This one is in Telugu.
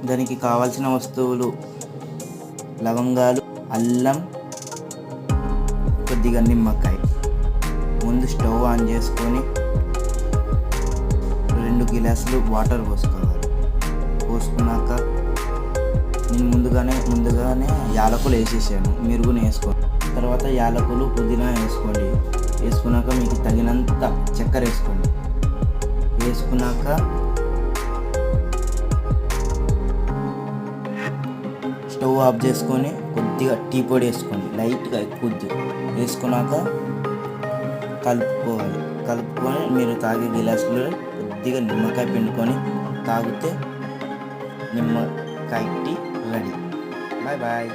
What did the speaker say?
దానికి కావాల్సిన వస్తువులు లవంగాలు, అల్లం, కొద్దిగా నిమ్మకాయ. ముందు స్టవ్ ఆన్ చేసుకొని 2 గ్లాసులు వాటర్ పోసుకోవాలి. పోసుకున్నాక నేను ముందుగానే యాలకులు వేసేసాను, మీరు కూడా వేసుకోండి. తర్వాత యాలకులు, పుదీనా వేసుకోండి. వేసుకున్నాక మీకు తగినంత చక్కెర వేసుకోండి. వేసుకున్నాక స్టవ్ ఆఫ్ చేసుకొని కొద్దిగా టీ పొడి వేసుకోండి, లైట్గా ఎక్కుద్ది. వేసుకున్నాక కలుపుకొని మీరు తాగే గిలాసులో కొద్దిగా నిమ్మకాయ పిండుకొని తాగితే నిమ్మకాయ టీ రెడీ. Bye bye.